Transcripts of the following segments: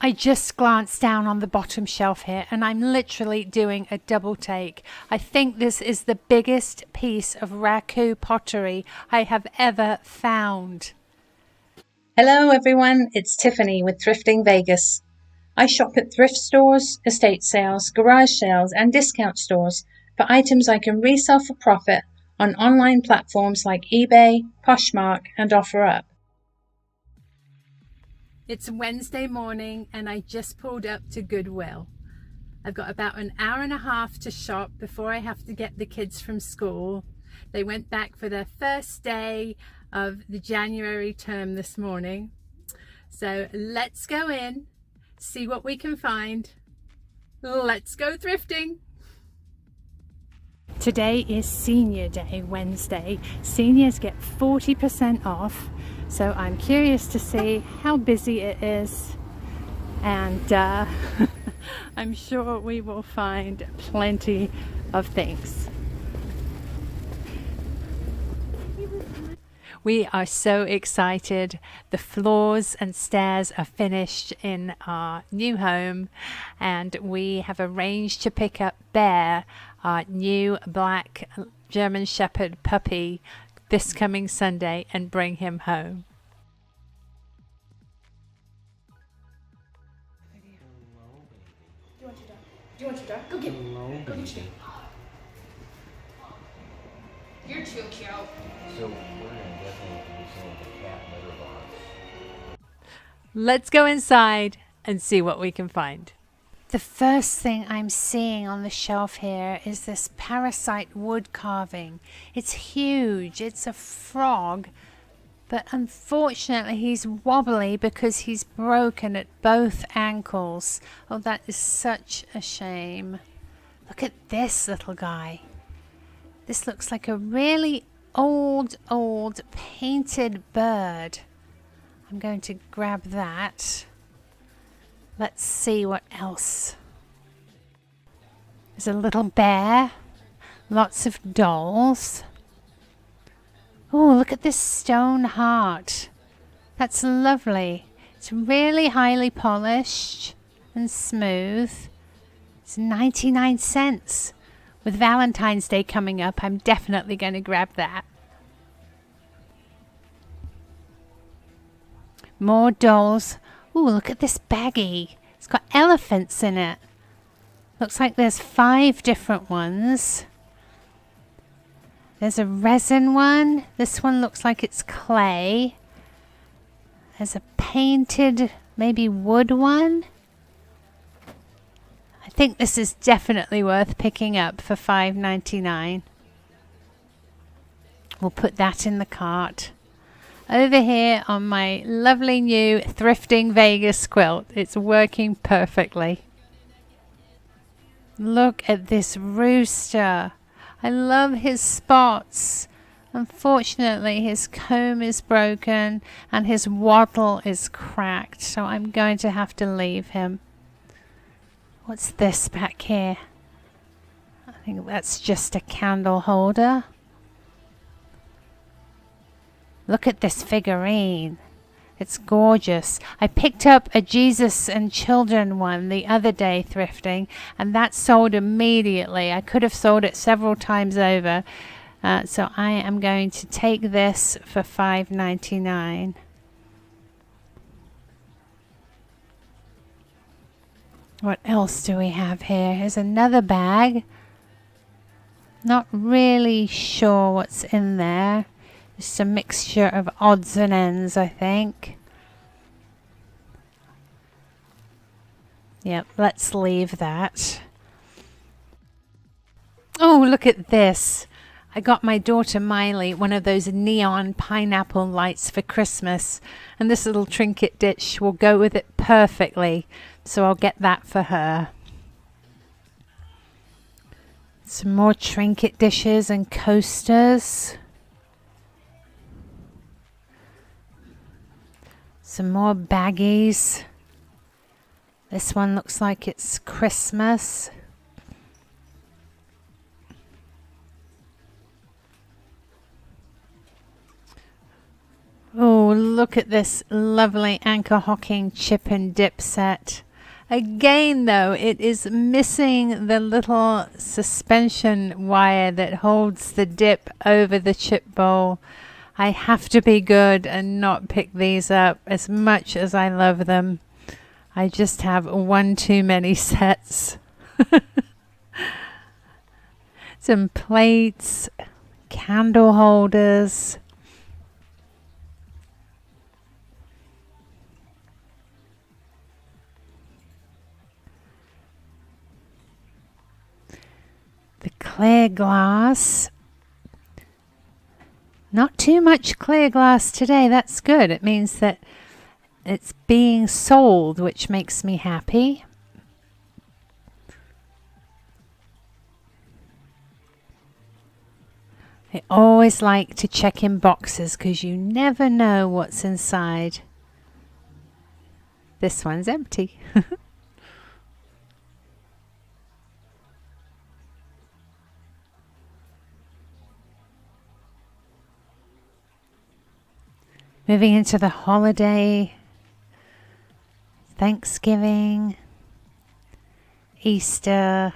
I just glanced down on the bottom shelf here and I'm literally doing a double take. I think this is the biggest piece of Raku pottery I have ever found. Hello everyone, it's Tiffany with Thrifting Vegas. I shop at thrift stores, estate sales, garage sales and discount stores for items I can resell for profit on online platforms like eBay, Poshmark and OfferUp. It's Wednesday morning and I just pulled up to Goodwill. I've got about an hour and a half to shop before I have to get the kids from school. They went back for their first day of the January term this morning. So let's go in, see what we can find. Let's go thrifting. Today is Senior Day, Wednesday. Seniors get 40% off. So I'm curious to see how busy it is, and I'm sure we will find plenty of things. We are so excited. The floors and stairs are finished in our new home, and we have arranged to pick up Bear, our new black German Shepherd puppy, this coming Sunday and bring him home. Do you want your dog? Go get it. Go get your dog. You're too cute. So we're gonna definitely do some of the cat litter box. Let's go inside and see what we can find. The first thing I'm seeing on the shelf here is this parasite wood carving. It's huge. It's a frog, but unfortunately he's wobbly because he's broken at both ankles. Oh, that is such a shame. Look at this little guy. This looks like a really old painted bird. I'm going to grab that. Let's see what else. There's a little bear, lots of dolls. Oh, look at this stone heart. That's lovely. It's really highly polished and smooth. It's 99 cents. With Valentine's Day coming up, I'm definitely going to grab that. More dolls. Ooh, look at this baggie. It's got elephants in it. Looks like there's 5 different ones. There's a resin one. This one looks like it's clay. There's a painted, maybe wood one. I think this is definitely worth picking up for $5.99. We'll put that in the cart. Over here on my lovely new Thrifting Vegas quilt. It's working perfectly. Look at this rooster. I love his spots. Unfortunately, his comb is broken and his wattle is cracked, so I'm going to have to leave him. What's this back here? I think that's just a candle holder. Look at this figurine. It's gorgeous. I picked up a Jesus and Children one the other day thrifting, and that sold immediately. I could have sold it several times over. So I am going to take this for $5.99. What else do we have here? Here's another bag. Not really sure what's in there. Just a mixture of odds and ends, I think. Yep, let's leave that. Oh, look at this. I got my daughter Miley one of those neon pineapple lights for Christmas, and this little trinket dish will go with it perfectly, so I'll get that for her. Some more trinket dishes and coasters. Some more baggies. This one looks like it's Christmas. Oh, look at this lovely anchor hocking chip and dip set. Again, though, it is missing the little suspension wire that holds the dip over the chip bowl. I have to be good and not pick these up as much as I love them. I just have one too many sets. Some plates, candle holders. The clear glass. Not too much clear glass today. That's good. It means that it's being sold, which makes me happy. I always like to check in boxes because you never know what's inside. This one's empty. Moving into the holiday, Thanksgiving, Easter,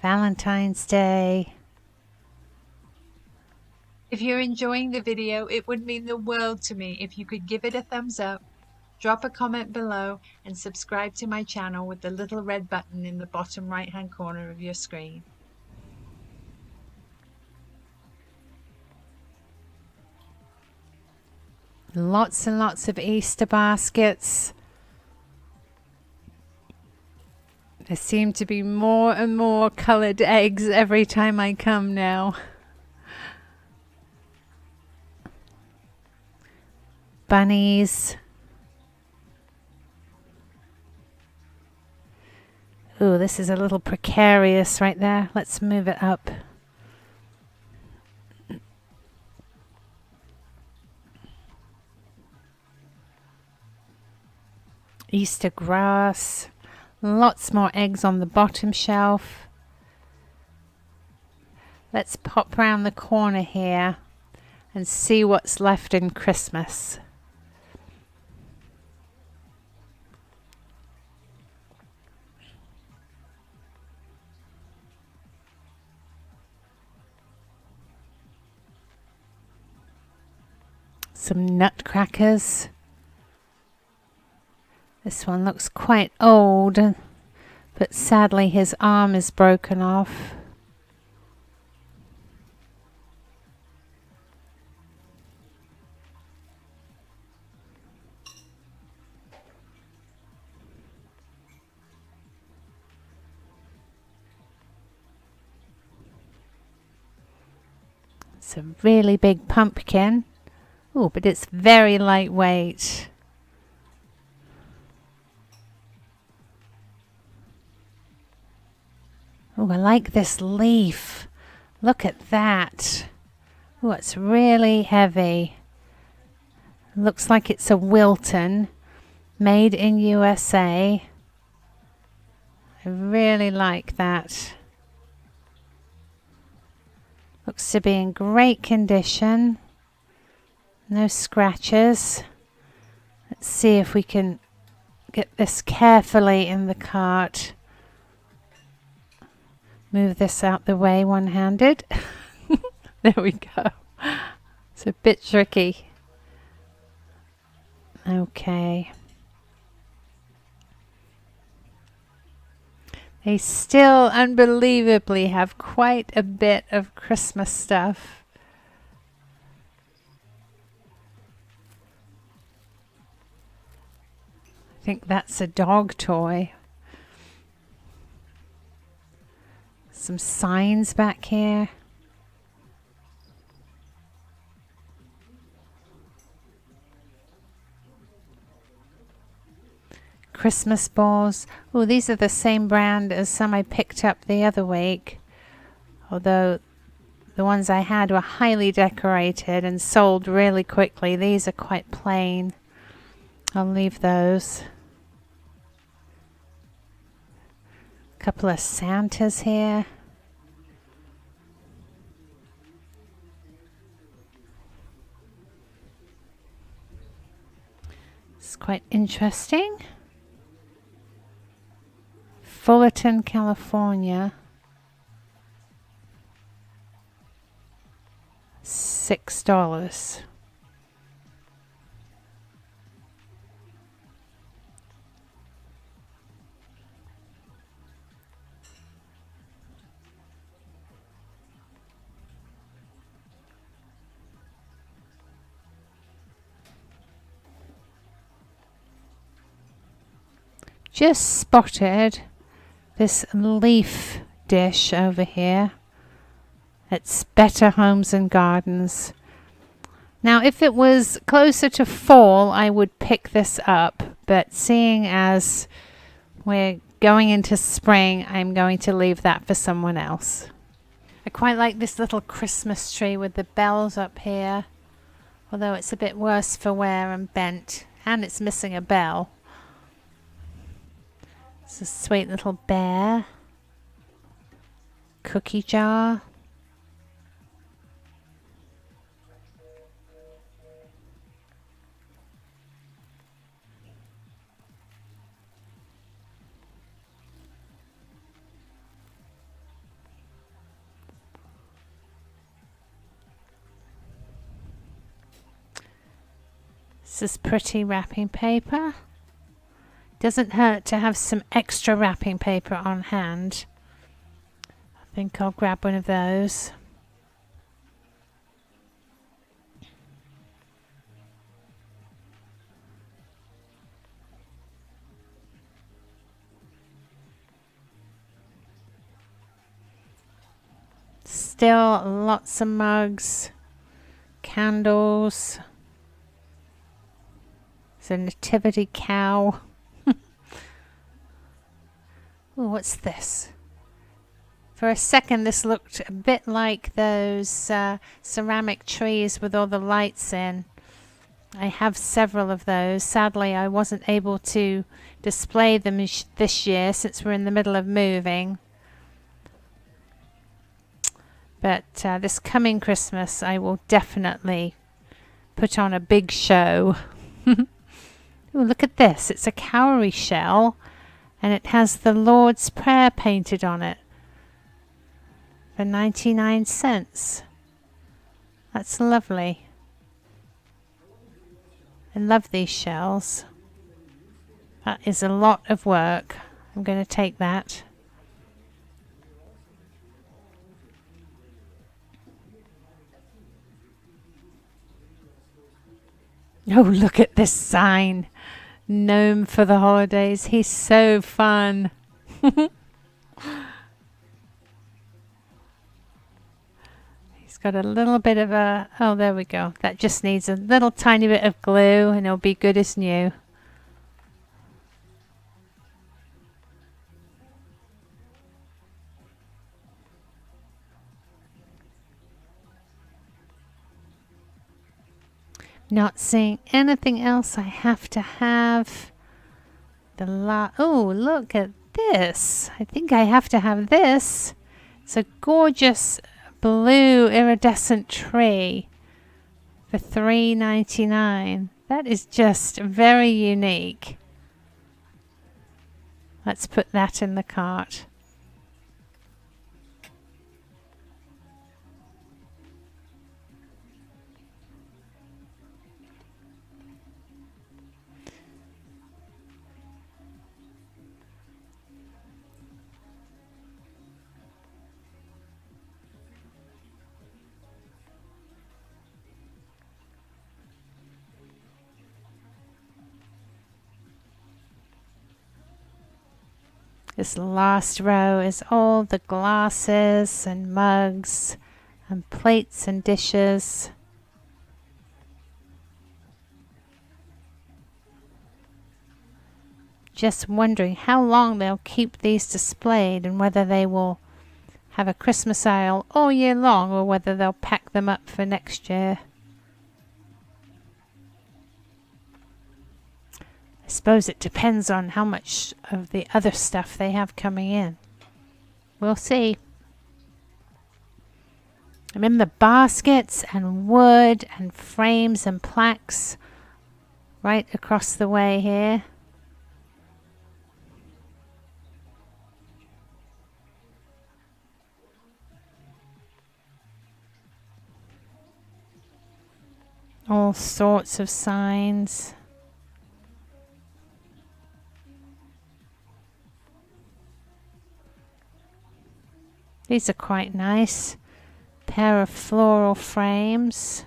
Valentine's Day. If you're enjoying the video, it would mean the world to me if you could give it a thumbs up, drop a comment below, and subscribe to my channel with the little red button in the bottom right-hand corner of your screen. Lots and lots of Easter baskets. There seem to be more and more colored eggs every time I come now. Bunnies. Ooh, this is a little precarious right there. Let's move it up. Easter grass. Lots more eggs on the bottom shelf. Let's pop round the corner here and see what's left in Christmas. Some nutcrackers. This one looks quite old, but sadly his arm is broken off. It's a really big pumpkin. Oh, but it's very lightweight. Oh, I like this leaf. Look at that. Oh, it's really heavy. Looks like it's a Wilton, made in USA. I really like that. Looks to be in great condition. No scratches. Let's see if we can get this carefully in the cart. Move this out the way one-handed. There we go. It's a bit tricky. Okay. They still unbelievably have quite a bit of Christmas stuff. I think that's a dog toy. Some signs back here. Christmas balls. Oh, these are the same brand as some I picked up the other week. Although the ones I had were highly decorated and sold really quickly. These are quite plain. I'll leave those. Couple of Santas here. It's quite interesting. Fullerton, California. $6. Just spotted this leaf dish over here. It's Better Homes and Gardens. Now, if it was closer to fall, I would pick this up. But seeing as we're going into spring, I'm going to leave that for someone else. I quite like this little Christmas tree with the bells up here. Although it's a bit worse for wear and bent. And it's missing a bell. It's a sweet little bear. Cookie jar. This is pretty wrapping paper. Doesn't hurt to have some extra wrapping paper on hand. I think I'll grab one of those. Still lots of mugs, candles. There's a nativity cow. Oh, what's this? For a second, this looked a bit like those ceramic trees with all the lights in. I have several of those. Sadly, I wasn't able to display them this year since we're in the middle of moving. But this coming Christmas, I will definitely put on a big show. Ooh, look at this. It's a cowrie shell. And it has the Lord's Prayer painted on it for 99 cents. That's lovely. I love these shells. That is a lot of work. I'm going to take that. Oh, look at this sign. Gnome for the holidays. He's so fun. He's got a little bit of a... Oh, there we go. That just needs a little tiny bit of glue and it'll be good as new. Not seeing anything else I have to have. Oh, look at this. I think I have to have this. It's a gorgeous blue iridescent tree for $3.99. That is just very unique. Let's put that in the cart. This last row is all the glasses and mugs and plates and dishes. Just wondering how long they'll keep these displayed and whether they will have a Christmas aisle all year long or whether they'll pack them up for next year. I suppose it depends on how much of the other stuff they have coming in. We'll see. Remember, baskets and wood and frames and plaques right across the way here. All sorts of signs. These are quite nice. Pair of floral frames.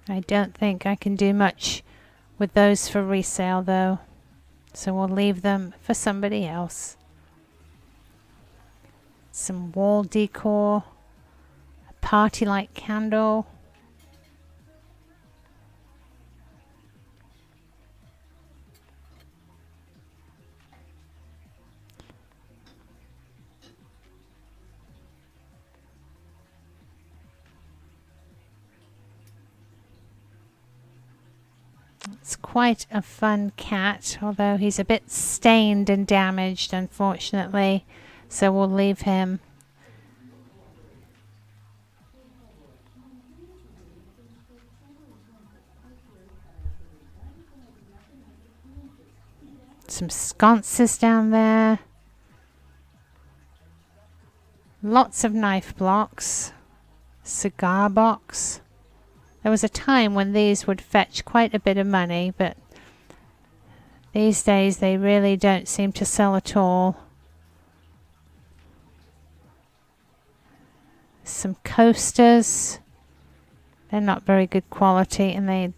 I don't think I can do much with those for resale though, so we'll leave them for somebody else. Some wall decor, a party light candle. It's quite a fun cat, although he's a bit stained and damaged, unfortunately, so we'll leave him. Some sconces down there. Lots of knife blocks. Cigar box. There was a time when these would fetch quite a bit of money, but these days they really don't seem to sell at all. Some coasters. They're not very good quality, and they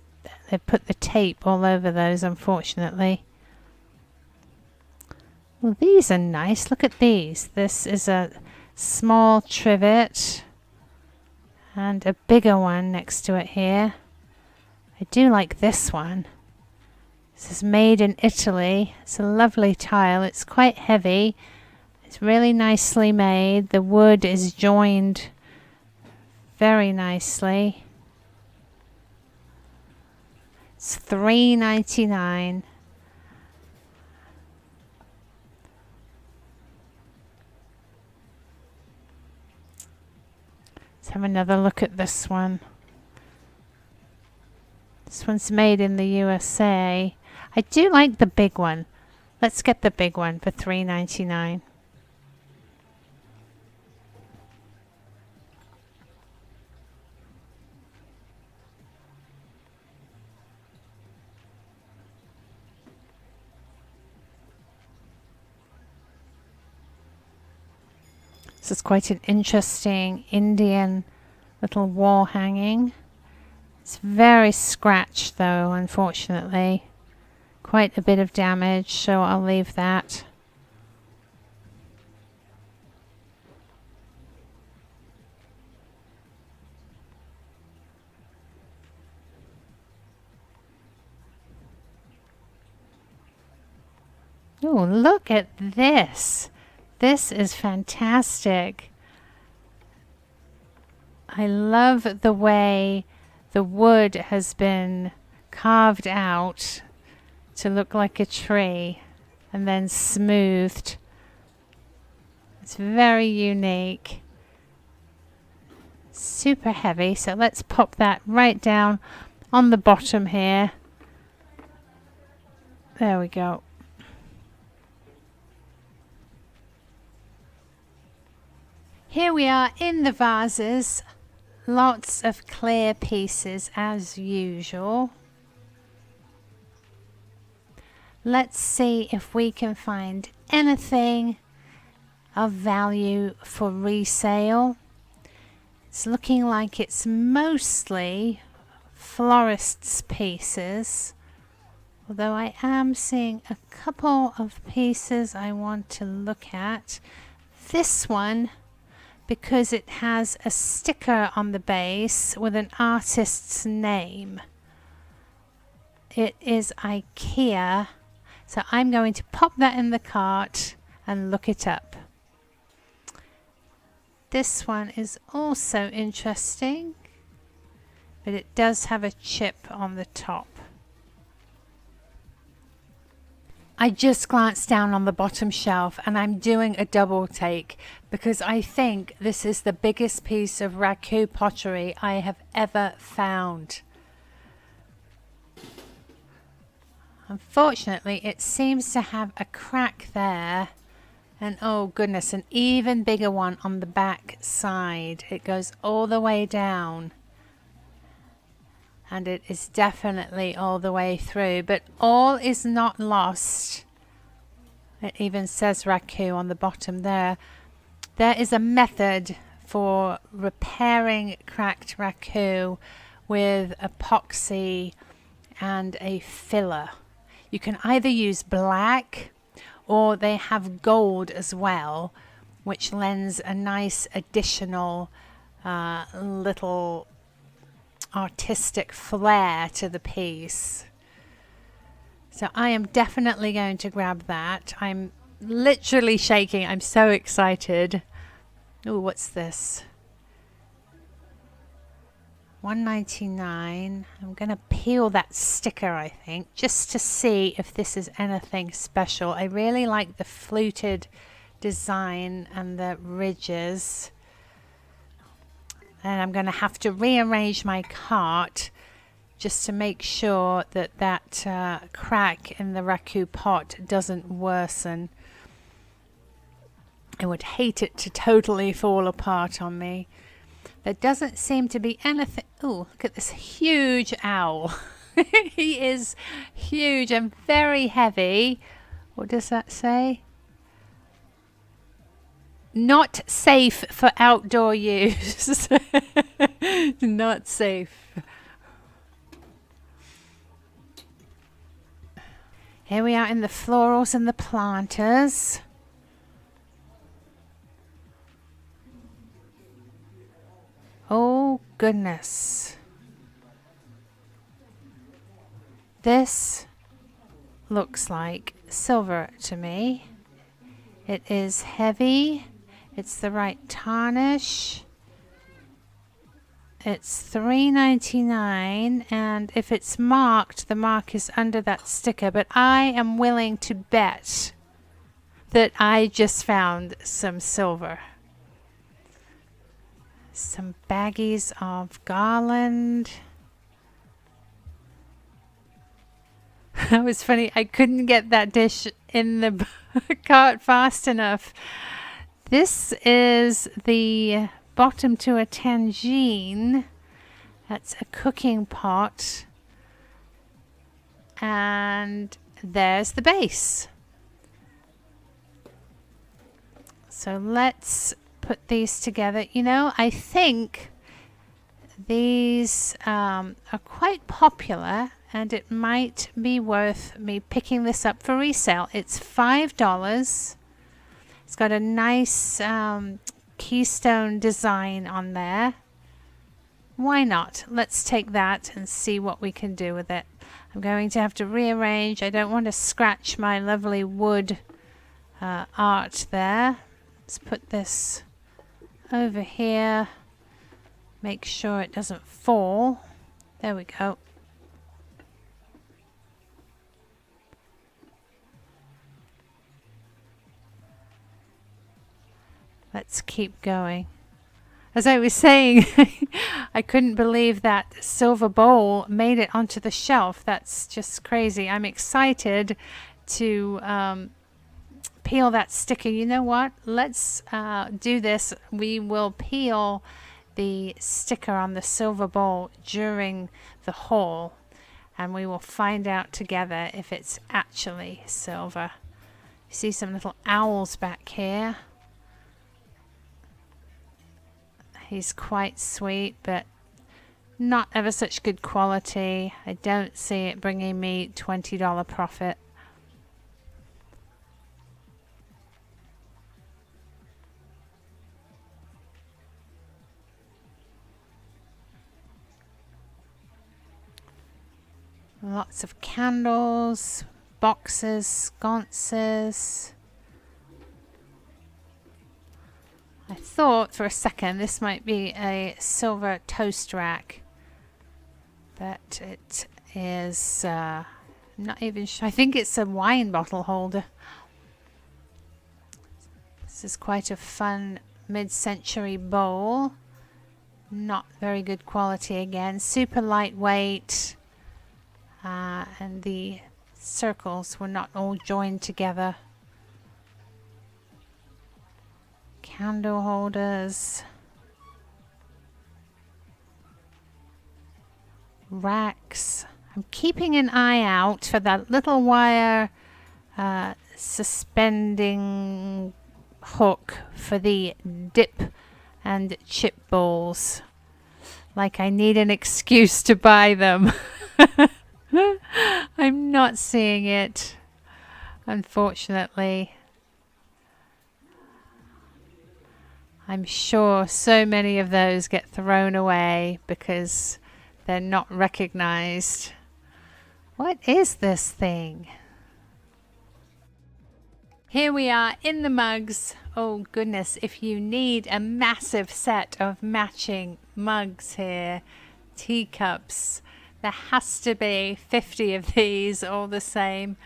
put the tape all over those, unfortunately. Well, these are nice. Look at these. This is a small trivet and a bigger one next to it here. I do like this one. This is made in Italy. It's a lovely tile. It's quite heavy. It's really nicely made. The wood is joined very nicely. It's $3.99. Let's have another look at this one. This one's made in the USA. I do like the big one. Let's get the big one for $3.99. This is quite an interesting Indian little wall hanging. It's very scratched though, unfortunately. Quite a bit of damage, so I'll leave that. Oh, look at this. This is fantastic. I love the way the wood has been carved out to look like a tree and then smoothed. It's very unique. Super heavy, so let's pop that right down on the bottom here. There we go. Here we are in the vases. Lots of clear pieces as usual. Let's see if we can find anything of value for resale. It's looking like it's mostly florists' pieces, although I am seeing a couple of pieces I want to look at. This one, because it has a sticker on the base with an artist's name. It is IKEA, so I'm going to pop that in the cart and look it up. This one is also interesting, but it does have a chip on the top. I just glanced down on the bottom shelf and I'm doing a double take because I think this is the biggest piece of Raku pottery I have ever found. Unfortunately, it seems to have a crack there, and oh goodness, an even bigger one on the back side. It goes all the way down, and it is definitely all the way through, but all is not lost. It even says Raku on the bottom there. There is a method for repairing cracked Raku with epoxy and a filler. You can either use black or they have gold as well, which lends a nice additional little artistic flair to the piece. So I am definitely going to grab that. I'm literally shaking. I'm so excited. Oh, what's this? $1.99. I'm going to peel that sticker, I think, just to see if this is anything special. I really like the fluted design and the ridges. And I'm going to have to rearrange my cart just to make sure that that crack in the Raku pot doesn't worsen. I would hate it to totally fall apart on me. There doesn't seem to be anything. Oh, look at this huge owl. He is huge and very heavy. What does that say? Not safe for outdoor use. Not safe. Here we are in the florals and the planters. Oh goodness. This looks like silver to me. It is heavy. It's the right tarnish. It's $3.99, and if it's marked, the mark is under that sticker, but I am willing to bet that I just found some silver. Some baggies of garland. That was funny. I couldn't get that dish in the cart fast enough. This is the bottom to a Tagine. That's a cooking pot. And there's the base. So let's put these together. You know, I think these are quite popular, and it might be worth me picking this up for resale. It's $5. It's got a nice keystone design on there. Why not? Let's take that and see what we can do with it. I'm going to have to rearrange. I don't want to scratch my lovely wood art there. Let's put this over here. Make sure it doesn't fall. There we go. Let's keep going. As I was saying, I couldn't believe that silver bowl made it onto the shelf. That's just crazy. I'm excited to peel that sticker. You know what? Let's do this. We will peel the sticker on the silver bowl during the haul, and we will find out together if it's actually silver. You see some little owls back here. He's quite sweet, but not ever such good quality. I don't see it bringing me $20 profit. Lots of candles, boxes, sconces. I thought for a second this might be a silver toast rack, but it is I'm not even sure. I think it's a wine bottle holder. This is quite a fun mid-century bowl. Not very good quality again. Super lightweight. And the circles were not all joined together. Candle holders. Racks. I'm keeping an eye out for that little wire suspending hook for the dip and chip bowls. Like I need an excuse to buy them. I'm not seeing it, unfortunately. I'm sure so many of those get thrown away because they're not recognized. What is this thing? Here we are in the mugs. Oh goodness, if you need a massive set of matching mugs here, teacups, there has to be 50 of these all the same.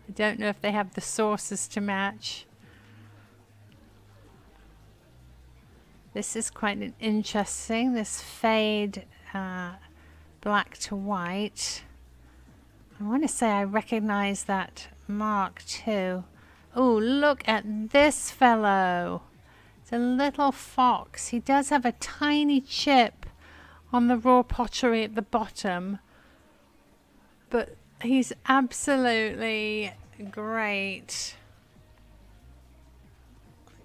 I don't know if they have the saucers to match. This is quite an interesting, this fade black to white. I want to say I recognize that mark too. Oh, look at this fellow. It's a little fox. He does have a tiny chip on the raw pottery at the bottom, but he's absolutely great.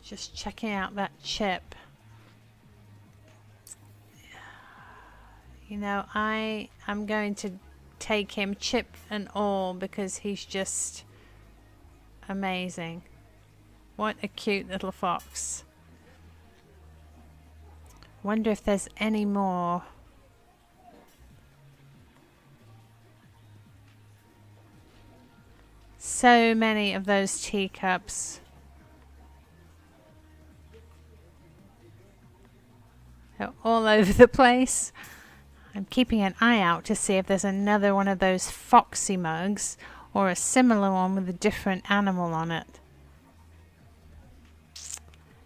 Just checking out that chip. You know, I'm going to take him chip and all because he's just amazing. What a cute little fox. Wonder if there's any more. So many of those teacups. They're all over the place. I'm keeping an eye out to see if there's another one of those foxy mugs or a similar one with a different animal on it.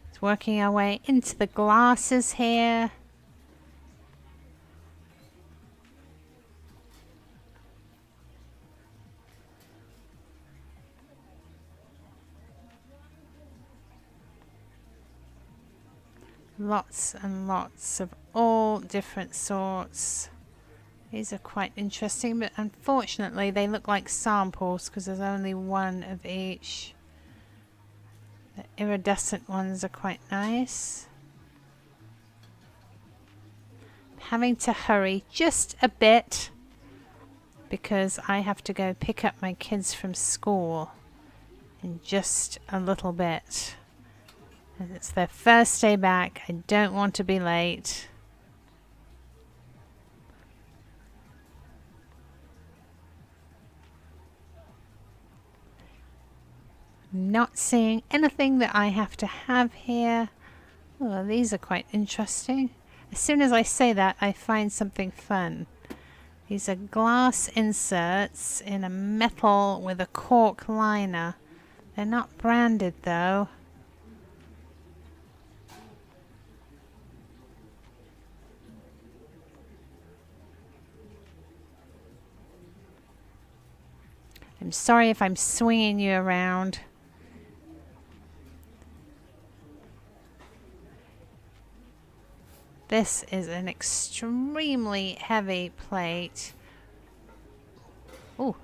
It's working our way into the glasses here. Lots and lots of all different sorts. These are quite interesting, but unfortunately they look like samples because there's only one of each. The iridescent ones are quite nice. I'm having to hurry just a bit because I have to go pick up my kids from school in just a little bit. And it's their first day back. I don't want to be late. Not seeing anything that I have to have here. Oh, these are quite interesting. As soon as I say that, I find something fun. These are glass inserts in a metal with a cork liner. They're not branded though. I'm sorry if I'm swinging you around. This is an extremely heavy plate. Oh,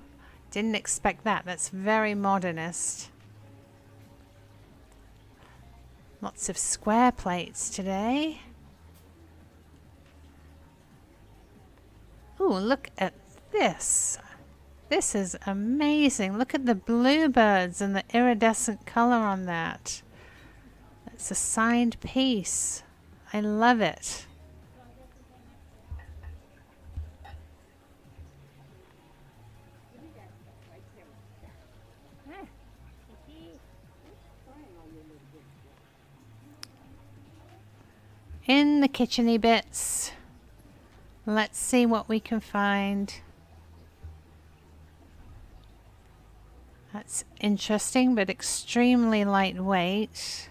didn't expect that. That's very modernist. Lots of square plates today. Oh, look at this. This is amazing. Look at the bluebirds and the iridescent color on that. That's a signed piece. I love it. In the kitcheny bits, let's see what we can find. That's interesting, but extremely lightweight.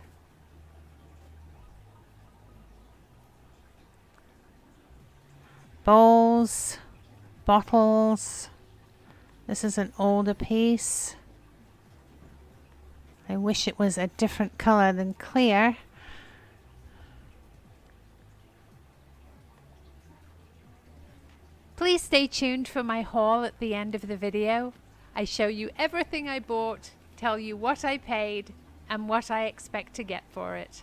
Bowls, bottles. This is an older piece. I wish it was a different color than clear. Please stay tuned for my haul at the end of the video. I show you everything I bought, tell you what I paid, and what I expect to get for it.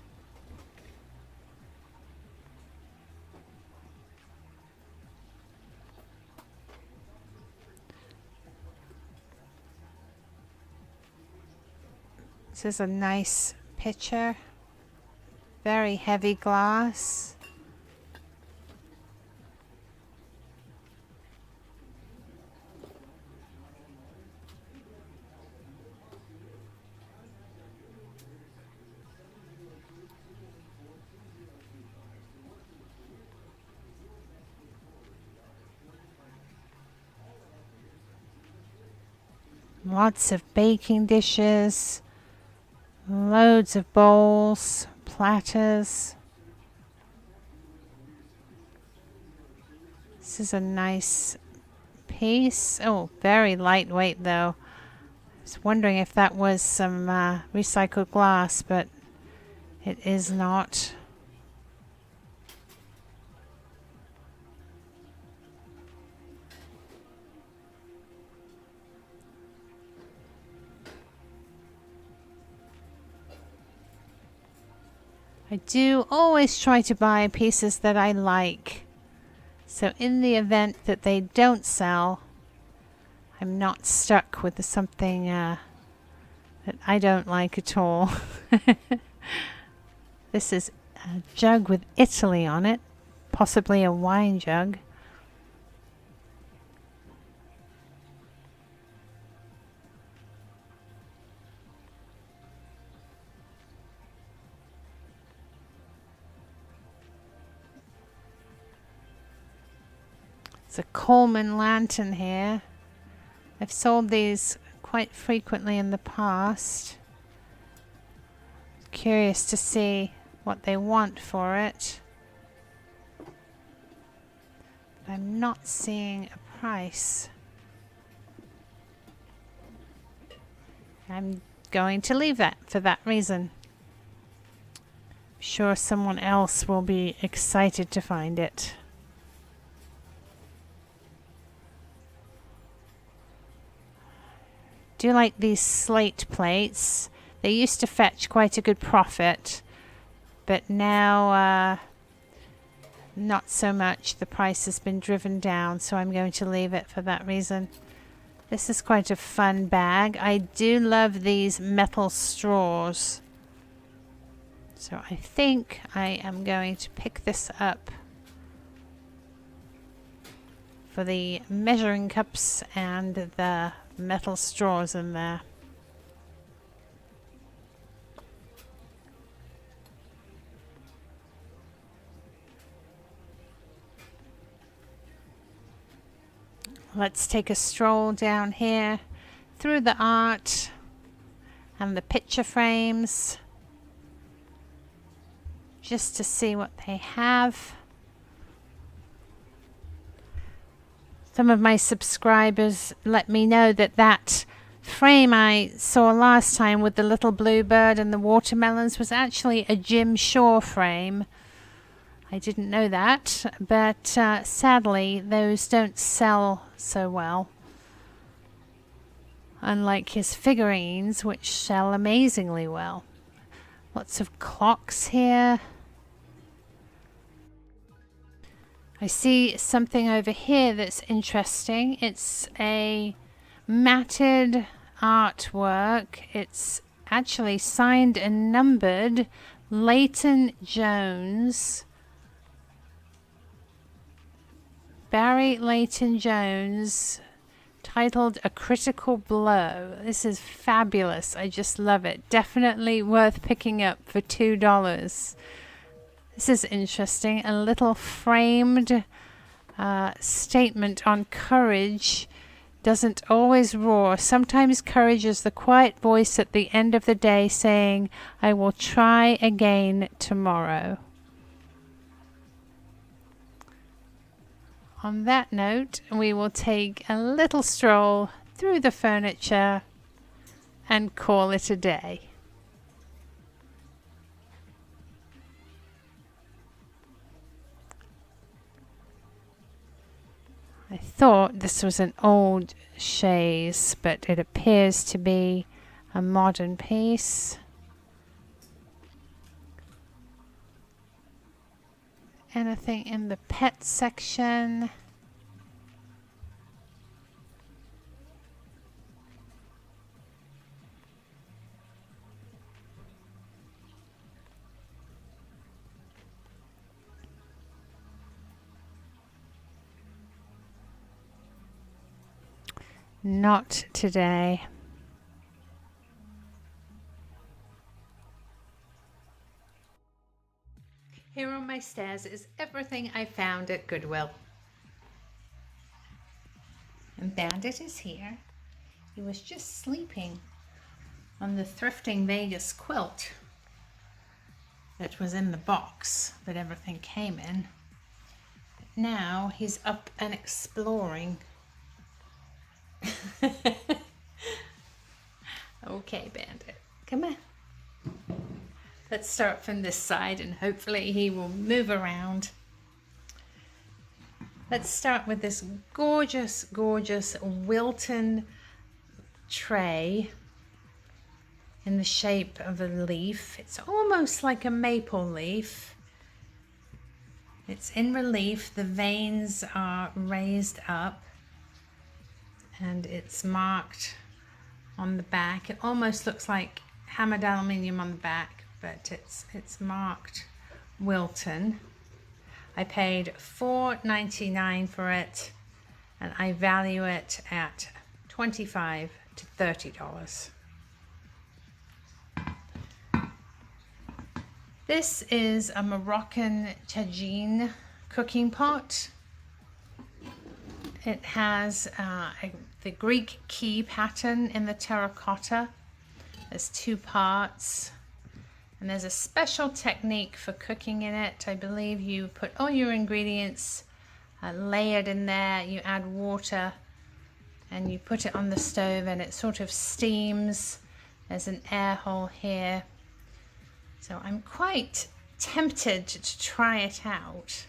This is a nice pitcher, very heavy glass. Lots of baking dishes, loads of bowls, platters. This is a nice piece. Oh, very lightweight though. I was wondering if that was some recycled glass, but it is not. I do always try to buy pieces that I like. So in the event that they don't sell, I'm not stuck with something that I don't like at all. This is a jug with Italy on it, possibly a wine jug. It's a Coleman Lantern here. I've sold these quite frequently in the past. Curious to see what they want for it. I'm not seeing a price. I'm going to leave that for that reason. I'm sure someone else will be excited to find it. Do like these slate plates. They used to fetch quite a good profit, but now not so much. The price has been driven down, so I'm going to leave it for that reason. This is quite a fun bag. I do love these metal straws, so I think I am going to pick this up for the measuring cups and the metal straws in there. Let's take a stroll down here through the art and the picture frames just to see what they have. Some of my subscribers let me know that that frame I saw last time with the little bluebird and the watermelons was actually a Jim Shore frame. I didn't know that, but sadly those don't sell so well. Unlike his figurines, which sell amazingly well. Lots of clocks here. I see something over here that's interesting. It's a matted artwork. It's actually signed and numbered Leighton Jones. Barry Leighton Jones, titled A Critical Blow. This is fabulous. I just love it. Definitely worth picking up for $2. This is interesting. A little framed statement on courage doesn't always roar. Sometimes courage is the quiet voice at the end of the day saying, I will try again tomorrow. On that note, we will take a little stroll through the furniture and call it a day. I thought this was an old chaise, but it appears to be a modern piece. Anything in the pet section? Not today. Here on my stairs is everything I found at Goodwill. And Bandit is here. He was just sleeping on the Thrifting Vegas quilt that was in the box that everything came in. Now he's up and exploring. Okay, Bandit, come on. Let's start from this side and hopefully he will move around. Let's start with this gorgeous, gorgeous Wilton tray in the shape of a leaf. It's almost like a maple leaf. It's in relief. The veins are raised up and it's marked on the back. It almost looks like hammered aluminium on the back, but it's marked Wilton. I paid $4.99 for it, and I value it at $25 to $30. This is a Moroccan Tagine cooking pot. It has the Greek key pattern in the terracotta. There's 2 parts. And there's a special technique for cooking in it. I believe you put all your ingredients layered in there. You add water and you put it on the stove and it sort of steams. There's an air hole here. So I'm quite tempted to try it out.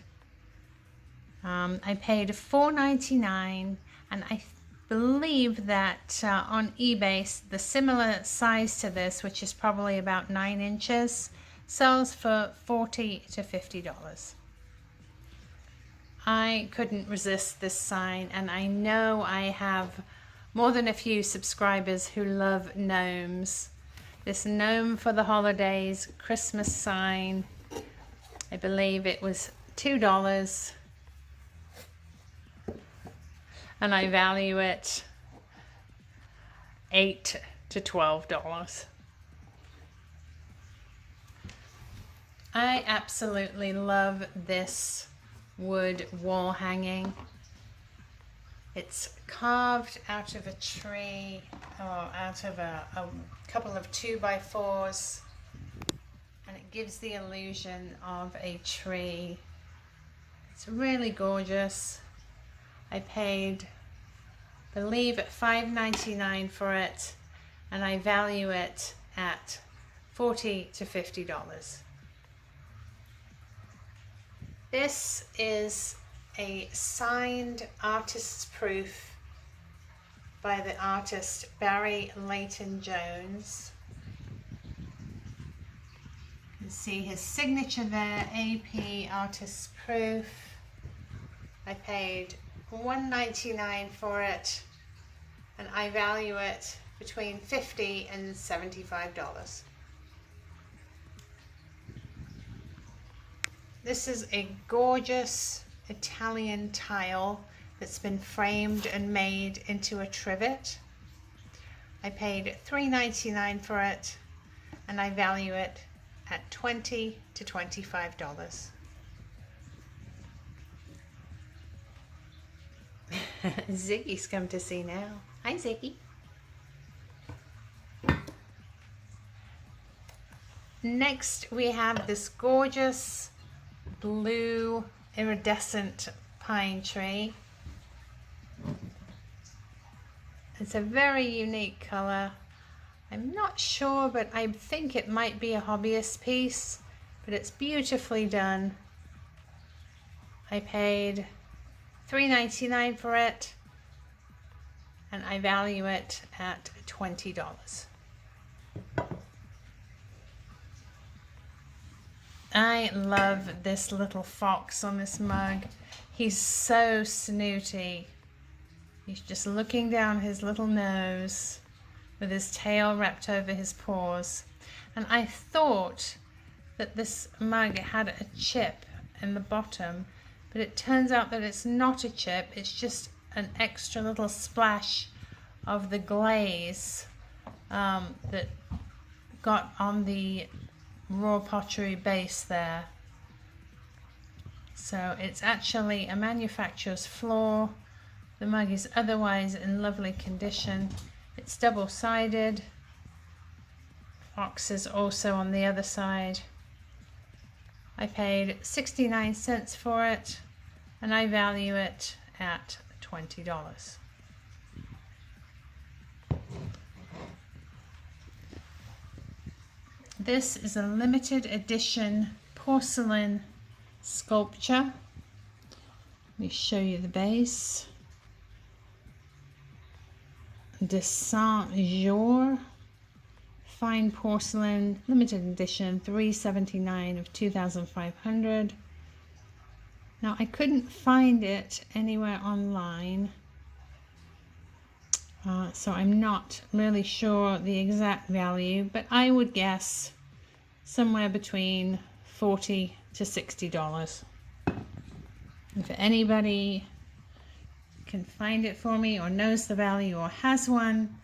I paid $4.99 and I believe that on eBay the similar size to this, which is probably about 9 inches, sells for $40 to $50. I couldn't resist this sign, and I know I have more than a few subscribers who love gnomes. This gnome for the holidays Christmas sign, I believe it was $2. And I value it $8 to $12. I absolutely love this wood wall hanging. It's carved out of a tree, or out of a couple of 2x4s, and it gives the illusion of a tree. It's really gorgeous. I paid, I believe, $5.99 for it, and I value it at $40 to $50. This is a signed artist's proof by the artist Barry Layton Jones. You can see his signature there, AP artist's proof. I paid $1.99 for it, and I value it between $50 and $75. This is a gorgeous Italian tile that's been framed and made into a trivet. I paid $3.99 for it, and I value it at $20 to $25. Ziggy's come to see now. Hi, Ziggy. Next, we have this gorgeous blue iridescent pine tree. It's a very unique color. I'm not sure, but I think it might be a hobbyist piece, but it's beautifully done. I paid $3.99 for it, and I value it at $20. I love this little fox on this mug. He's so snooty. He's just looking down his little nose with his tail wrapped over his paws. And I thought that this mug had a chip in the bottom, but it turns out that it's not a chip. It's just an extra little splash of the glaze that got on the raw pottery base there. So it's actually a manufacturer's flaw. The mug is otherwise in lovely condition. It's double-sided. Fox is also on the other side. I paid 69 cents for it, and I value it at $20. This is a limited edition porcelain sculpture. Let me show you the base. De Saint-Jean fine porcelain, limited edition, $3.79 of 2,500. Now I couldn't find it anywhere online, so I'm not really sure the exact value, but I would guess somewhere between $40 to $60. If anybody can find it for me or knows the value or has one,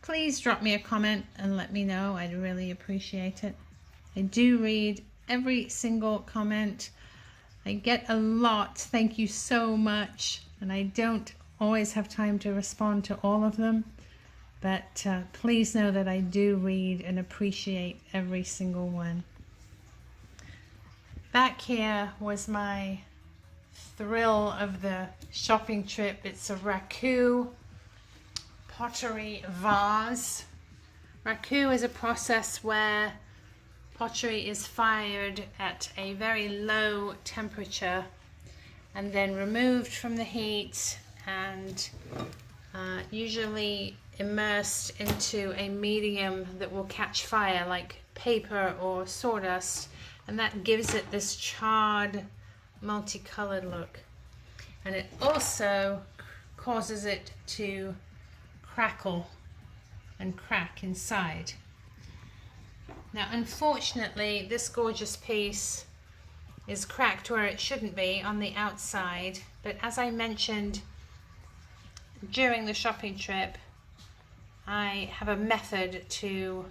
please drop me a comment and let me know. I'd really appreciate it. I do read every single comment. I get a lot. Thank you so much. And I don't always have time to respond to all of them, but please know that I do read and appreciate every single one. Back here was my thrill of the shopping trip. It's a Raku Pottery vase. Raku is a process where pottery is fired at a very low temperature and then removed from the heat and usually immersed into a medium that will catch fire, like paper or sawdust, and that gives it this charred, multicolored look. And it also causes it to crackle and crack inside. Now, unfortunately, this gorgeous piece is cracked where it shouldn't be on the outside, but as I mentioned during the shopping trip, I have a method to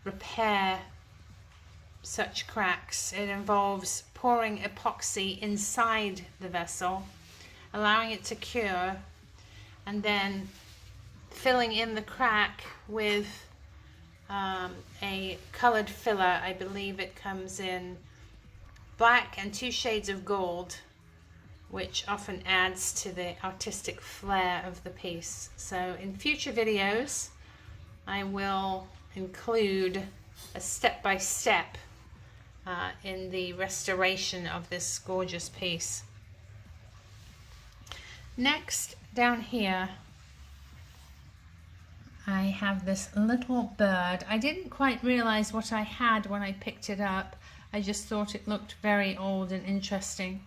repair such cracks. It involves pouring epoxy inside the vessel, allowing it to cure, and then filling in the crack with a colored filler. I believe it comes in black and 2 shades of gold, which often adds to the artistic flair of the piece. So in future videos, I will include a step-by-step in the restoration of this gorgeous piece. Next, down here, I have this little bird. I didn't quite realize what I had when I picked it up. I just thought it looked very old and interesting.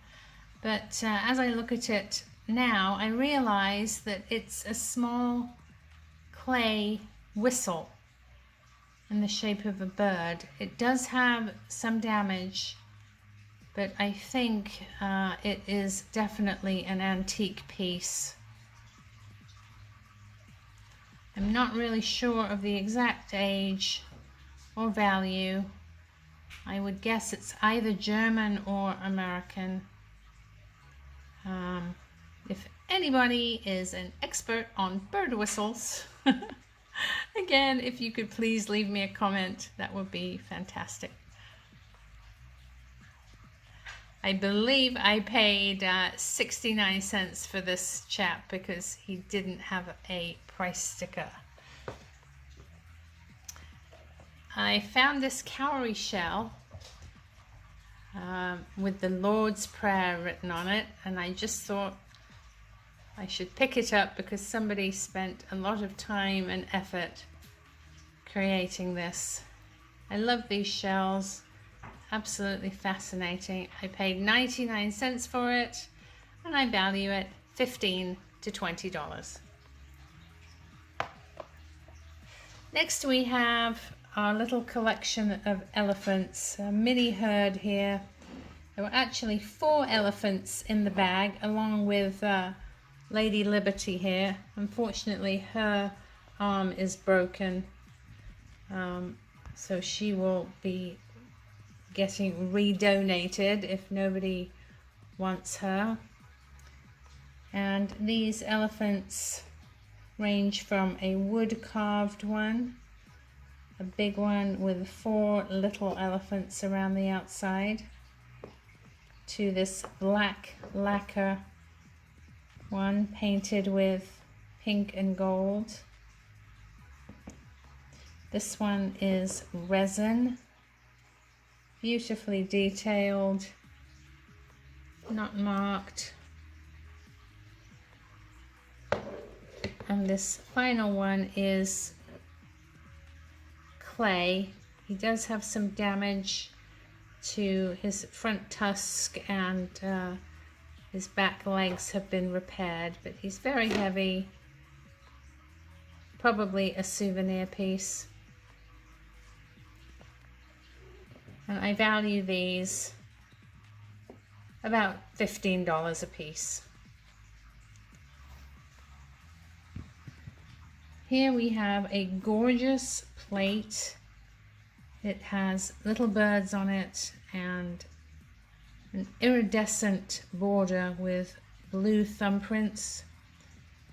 But as I look at it now, I realize that it's a small clay whistle in the shape of a bird. It does have some damage, but I think it is definitely an antique piece. I'm not really sure of the exact age or value. I would guess it's either German or American. If anybody is an expert on bird whistles, again, if you could please leave me a comment, that would be fantastic. I believe I paid 69 cents for this chap because he didn't have a price sticker. I found this Cowrie Shell with the Lord's Prayer written on it, and I just thought I should pick it up because somebody spent a lot of time and effort creating this. I love these shells. Absolutely fascinating. I paid 99 cents for it and I value it $15 to $20. Next we have our little collection of elephants, a mini herd here. There were actually 4 elephants in the bag along with Lady Liberty here. Unfortunately her arm is broken, so she will be getting redonated if nobody wants her. And these elephants range from a wood carved one, a big one with 4 little elephants around the outside, to this black lacquer one painted with pink and gold. This one is resin, beautifully detailed, not marked. And this final one is clay. He does have some damage to his front tusk and his back legs have been repaired, but he's very heavy, probably a souvenir piece. And I value these about $15 a piece. Here we have a gorgeous plate. It has little birds on it and an iridescent border with blue thumbprints.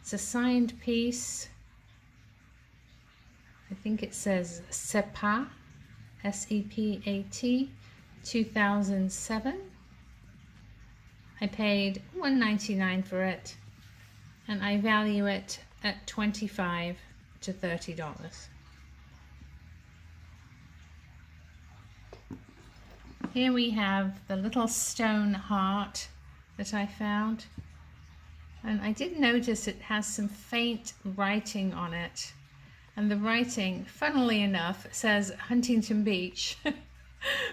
It's a signed piece. I think it says SEPAT, SEPAT, 2007. I paid $1.99 for it, and I value it at $25 to $30. Here we have the little stone heart that I found, and I did notice it has some faint writing on it, and the writing, funnily enough, says Huntington Beach,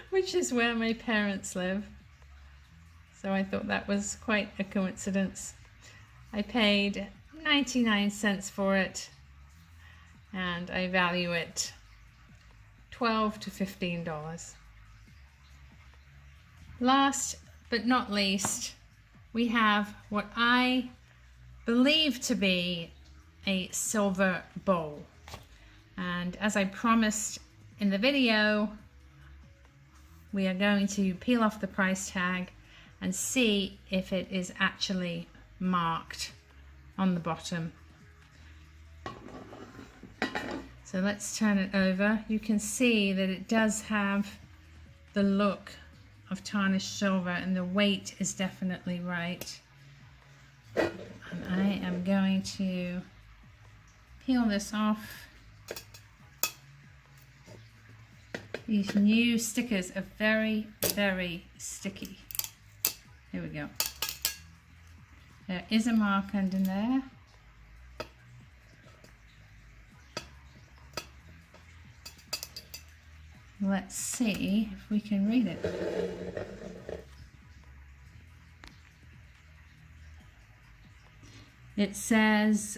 which is where my parents live. So I thought that was quite a coincidence. I paid 99 cents for it, and I value it $12 to $15. Last but not least, we have what I believe to be a silver bowl. And as I promised in the video, we are going to peel off the price tag and see if it is actually marked on the bottom. So let's turn it over. You can see that it does have the look of tarnished silver and the weight is definitely right. And I am going to peel this off. These new stickers are very, very sticky. Here we go. There is a mark under there. Let's see if we can read it. It says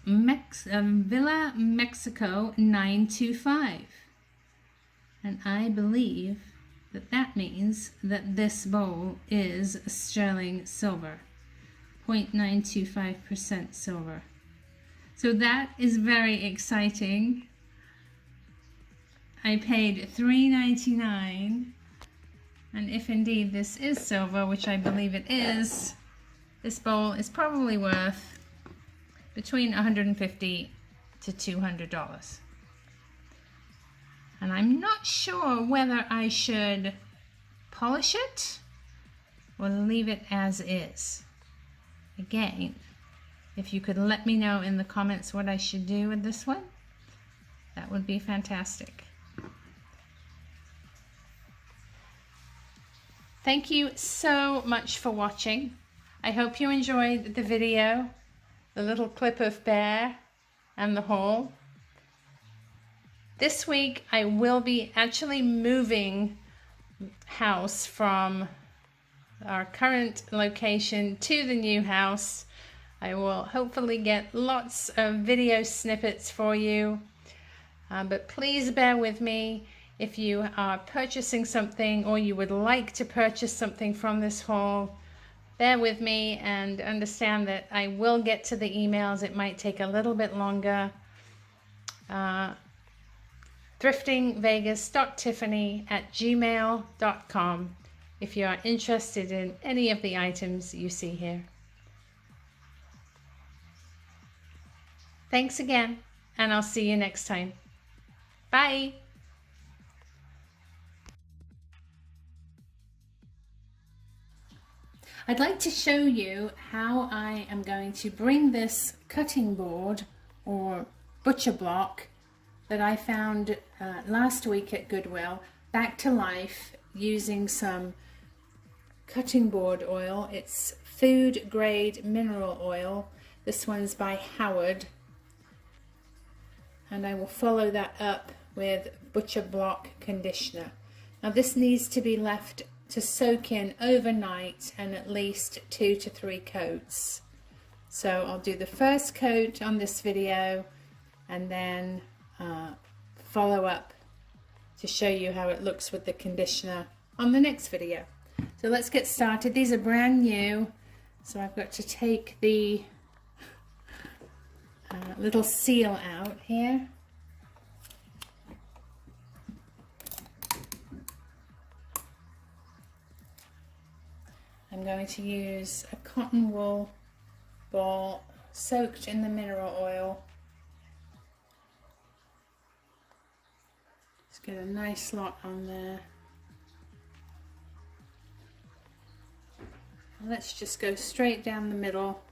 Villa Mexico 925. And I believe that that means that this bowl is sterling silver, 0.925% silver. So that is very exciting. I paid $3.99, and if indeed this is silver, which I believe it is, This bowl is probably worth between $150 to $200. And I'm not sure whether I should polish it or leave it as is. Again, if you could let me know in the comments what I should do with this one, that would be fantastic. Thank you so much for watching. I hope you enjoyed the video, the little clip of Bear and the haul. This week I will be actually moving house from our current location to the new house. I will hopefully get lots of video snippets for you, but please bear with me. If you are purchasing something or you would like to purchase something from this haul, bear with me and understand that I will get to the emails. It might take a little bit longer. thriftingvegas.tiffany@gmail.com if you are interested in any of the items you see here. Thanks again, and I'll see you next time. Bye! I'd like to show you how I am going to bring this cutting board or butcher block that I found last week at Goodwill back to life using some cutting board oil. It's food grade mineral oil. This one's by Howard. And I will follow that up with butcher block conditioner. Now this needs to be left to soak in overnight and at least 2 to 3 coats. So I'll do the first coat on this video and then follow up to show you how it looks with the conditioner on the next video. So let's get started. These are brand new, so I've got to take the little seal out here. I'm going to use a cotton wool ball soaked in the mineral oil. Just get a nice lot on there. And let's just go straight down the middle.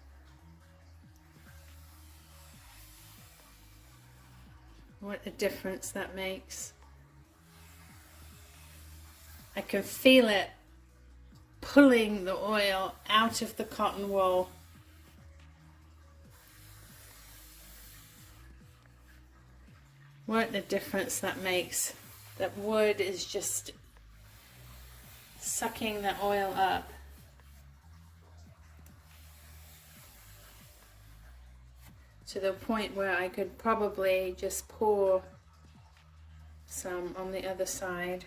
What a difference that makes. I can feel it pulling the oil out of the cotton wool. What a difference that makes. That wood is just sucking the oil up. To the point where I could probably just pour some on the other side.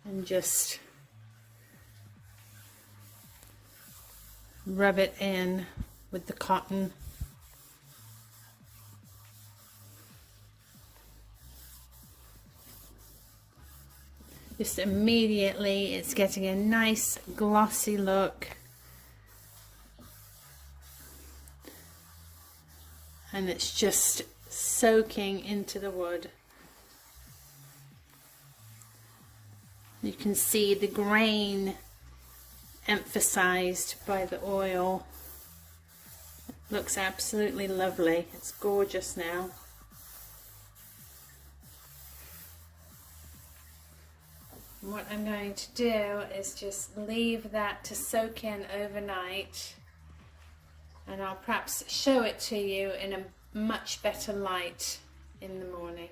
And just rub it in with the cotton. Just immediately it's getting a nice glossy look. And it's just soaking into the wood. You can see the grain emphasized by the oil. It looks absolutely lovely. It's gorgeous now. And what I'm going to do is just leave that to soak in overnight, and I'll perhaps show it to you in a much better light in the morning.